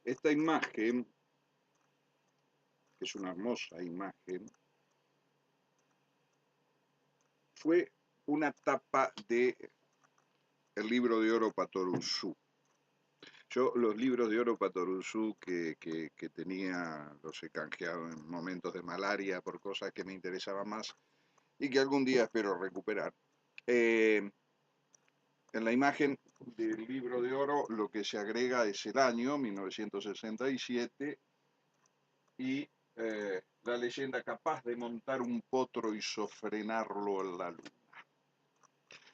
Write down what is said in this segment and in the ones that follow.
Esta imagen, que es una hermosa imagen, fue una tapa de el libro de oro Patoruzú. Yo los libros de oro Patoruzú que tenía los he canjeado en momentos de malaria por cosas que me interesaban más y que algún día espero recuperar. En la imagen del libro de oro lo que se agrega es el año 1967 y la leyenda capaz de montar un potro y sofrenarlo en la luna.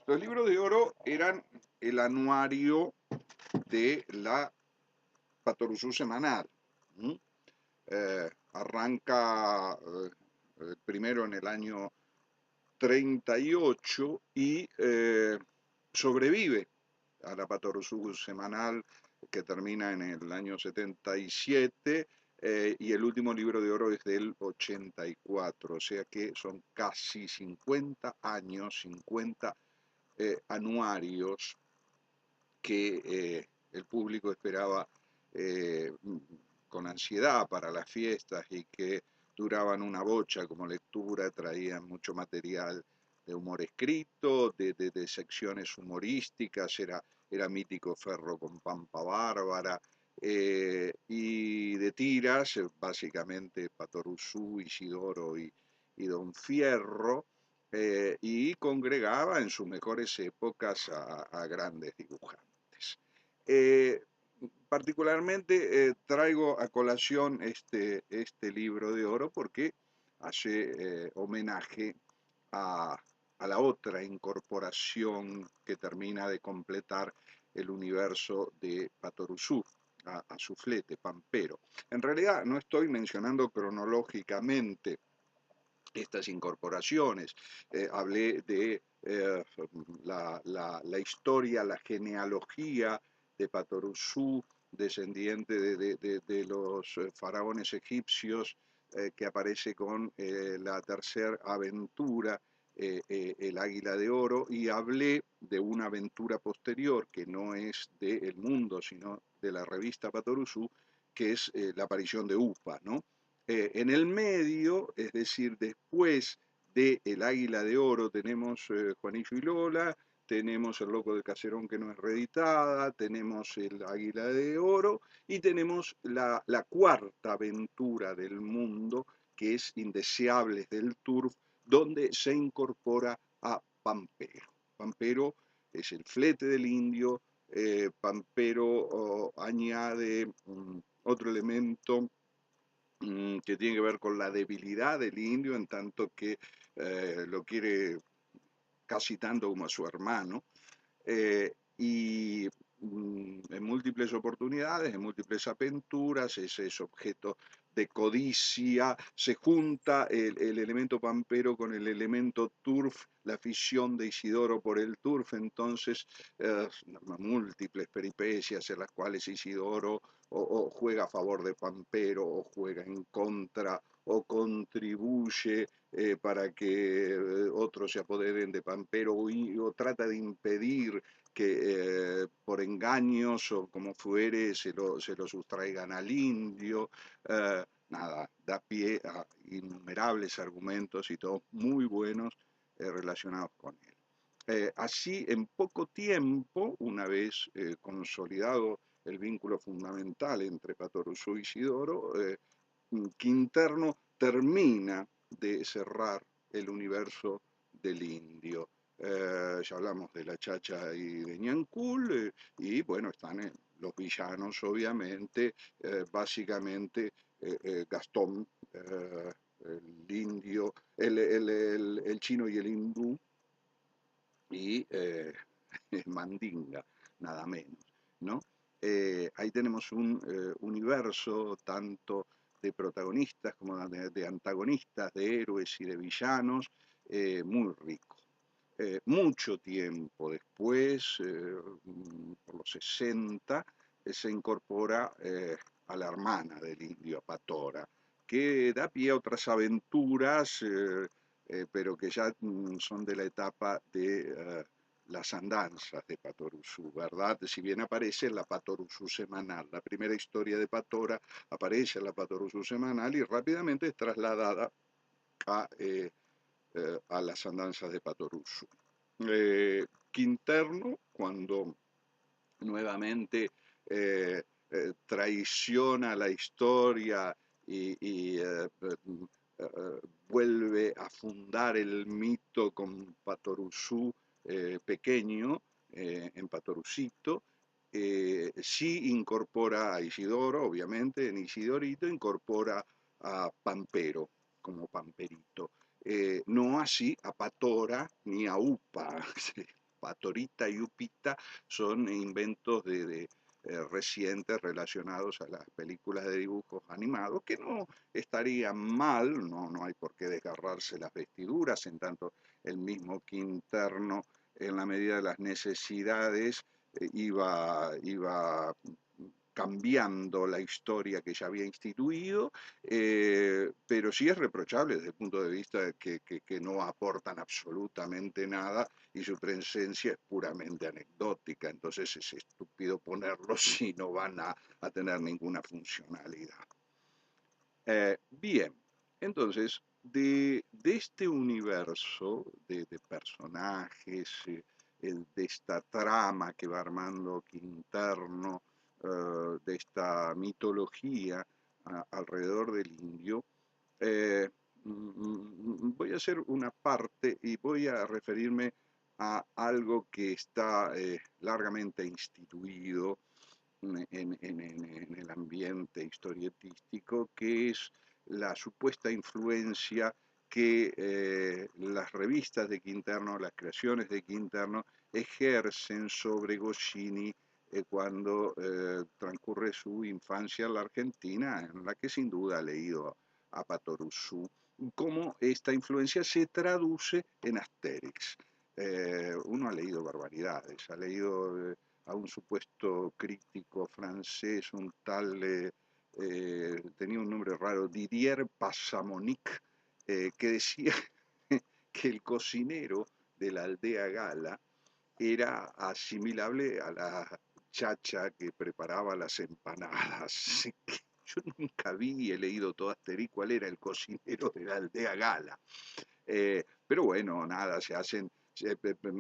Los libros de oro eran el anuario de la Patoruzú semanal. Arranca primero en el año 38 y sobrevive a la Patoruzú semanal que termina en el año 77 y el último libro de oro es del 84, o sea que son casi 50 años, 50 anuarios que el público esperaba con ansiedad para las fiestas y que duraban una bocha como lectura, traían mucho material de humor escrito, de secciones humorísticas, era mítico Ferro con Pampa Bárbara, y de tiras, básicamente Patoruzú, Isidoro y Don Fierro, y congregaba en sus mejores épocas a grandes dibujantes. Eh, Particularmente traigo a colación este libro de oro porque hace homenaje a, a la otra incorporación que termina de completar el universo de Patoruzú, a su flete, Pampero. En realidad no estoy mencionando cronológicamente estas incorporaciones. Hablé de la historia, la genealogía de Patoruzú, descendiente de los faraones egipcios, que aparece con la tercera aventura, el Águila de Oro, y hablé de una aventura posterior que no es de El Mundo, sino de la revista Patoruzú, que es la aparición de Upa, ¿no? En el medio, es decir, después de El Águila de Oro, tenemos Juanillo y Lola, tenemos El Loco de Caserón que no es reeditada, tenemos El Águila de Oro y tenemos la cuarta aventura del mundo, que es Indeseables del Turf, donde se incorpora a Pampero. Pampero es el flete del indio, Pampero añade otro elemento que tiene que ver con la debilidad del indio, en tanto que lo quiere casi tanto como a su hermano, y en múltiples oportunidades, en múltiples aventuras, ese es objeto de codicia, se junta el elemento pampero con el elemento turf, la afición de Isidoro por el turf, entonces múltiples peripecias en las cuales Isidoro o juega a favor de Pampero o juega en contra o contribuye para que otros se apoderen de Pampero o trata de impedir que por engaños o como fuere se lo sustraigan al indio. Nada, da pie a innumerables argumentos y todos muy buenos relacionados con él. Así, en poco tiempo, una vez consolidado el vínculo fundamental entre Patoruzú y Isidoro, Quinterno termina de cerrar el universo del indio. Ya hablamos de la Chacha y de Ñancul, y bueno, están los villanos, obviamente, básicamente Gastón, el indio, el chino y el hindú, y Mandinga, nada menos, ¿no? Ahí tenemos un universo tanto de protagonistas como de antagonistas, de héroes y de villanos, muy rico. Mucho tiempo después, por los 60, se incorpora a la hermana del indio, a Patora, que da pie a otras aventuras, pero que ya son de la etapa las andanzas de Patoruzú, ¿verdad? Si bien aparece en la Patoruzú semanal, la primera historia de Patora aparece en la Patoruzú semanal y rápidamente es trasladada a las andanzas de Patoruzú. Quinterno, cuando nuevamente traiciona la historia y vuelve a fundar el mito con Patoruzú pequeño, en Patorucito. Sí incorpora a Isidoro, obviamente, en Isidorito incorpora a Pampero como Pamperito. No así a Patora ni a Upa. Patorita y Upita son inventos recientes relacionados a las películas de dibujos animados, que no estarían mal, no hay por qué desgarrarse las vestiduras, en tanto el mismo Quinterno, en la medida de las necesidades, iba cambiando la historia que ya había instituido, pero sí es reprochable desde el punto de vista de que no aportan absolutamente nada y su presencia es puramente anecdótica, entonces es estúpido ponerlos si no van a tener ninguna funcionalidad. Bien, entonces, de este universo de personajes, de esta trama que va armando Quinterno, de esta mitología alrededor del indio, eh, voy a hacer una parte y voy a referirme a algo que está largamente instituido en el ambiente historietístico, que es la supuesta influencia que las revistas de Quinterno, las creaciones de Quinterno, ejercen sobre Goscinny cuando transcurre su infancia en la Argentina, en la que sin duda ha leído a Patoruzú, cómo esta influencia se traduce en Asterix. Uno ha leído barbaridades, ha leído a un supuesto crítico francés, un tal, tenía un nombre raro, Didier Passamonic, que decía que el cocinero de la aldea gala era asimilable a la chacha que preparaba las empanadas. Yo nunca vi, he leído todo Asterix, cuál era el cocinero de la aldea gala. Pero bueno, nada, se hacen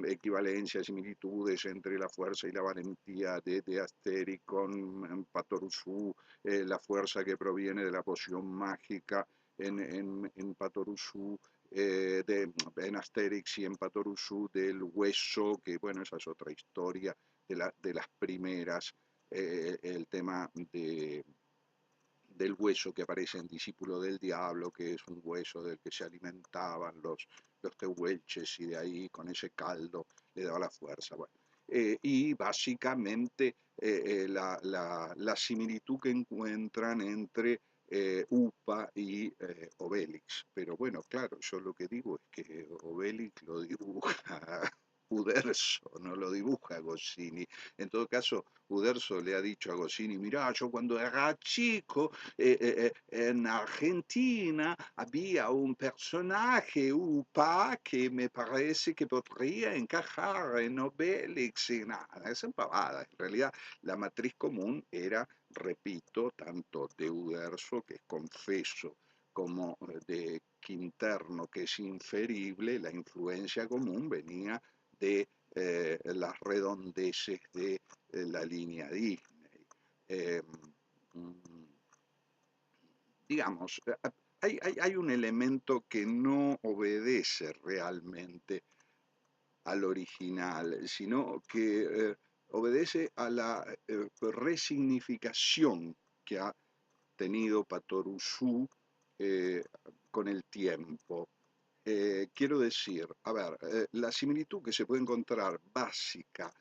equivalencias, similitudes entre la fuerza y la valentía de Asterix con Patoruzú, la fuerza que proviene de la poción mágica en Patoruzú, en Asterix y en Patoruzú del hueso, que bueno, esa es otra historia de las primeras, el tema del hueso que aparece en Discípulo del Diablo, que es un hueso del que se alimentaban los tehuelches y de ahí con ese caldo le daba la fuerza. Bueno, y básicamente la similitud que encuentran entre Upa y Obélix. Pero bueno, claro, yo lo que digo es que Obélix lo dibuja Uderzo, no lo dibuja Goscinny. En todo caso, Uderzo le ha dicho a Goscinny, mirá, yo cuando era chico en Argentina había un personaje, Upa, que me parece que podría encajar en Obélix y nada, es pavada. En realidad, la matriz común era, repito, tanto de Uderzo, que es confeso, como de Quinterno, que es inferible, la influencia común venía de las redondeces de la línea Disney. Eh, digamos, hay un elemento que no obedece realmente al original, sino que obedece a la resignificación que ha tenido Patoruzú eh, con el tiempo. Quiero decir, a ver, la similitud que se puede encontrar básica,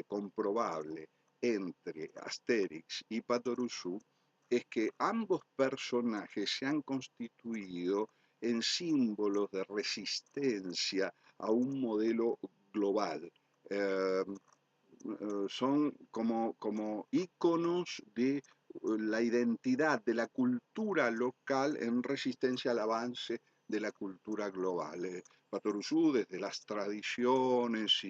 comprobable, entre Asterix y Patoruzú es que ambos personajes se han constituido en símbolos de resistencia a un modelo global. Eh, son como íconos de la identidad de la cultura local en resistencia al avance de la cultura global. Patoruzú desde las tradiciones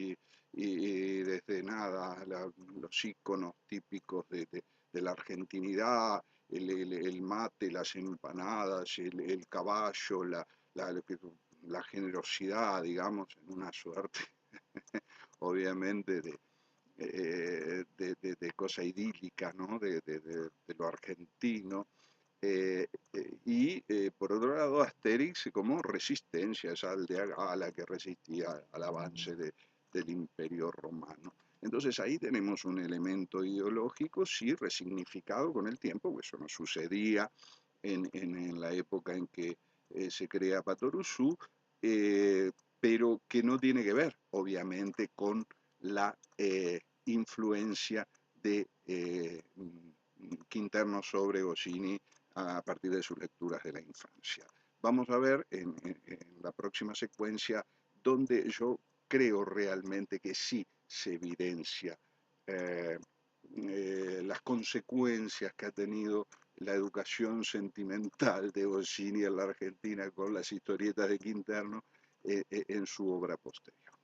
y desde nada, los íconos típicos de la argentinidad, el mate, las empanadas, el caballo, la, la generosidad, digamos, en una suerte, obviamente, de cosa idílica, ¿no? De lo argentino. Por otro lado, Asterix como resistencia, esa aldea gala que resistía al avance del imperio romano. Entonces ahí tenemos un elemento ideológico, sí, resignificado con el tiempo, pues eso no sucedía en la época en que se crea Patoruzú, pero que no tiene que ver, obviamente, con la influencia de Quinterno sobre Goscinny a partir de sus lecturas de la infancia. Vamos a ver en la próxima secuencia donde yo creo realmente que sí se evidencia eh, las consecuencias que ha tenido la educación sentimental de Goscinny en la Argentina con las historietas de Quinterno en su obra posterior.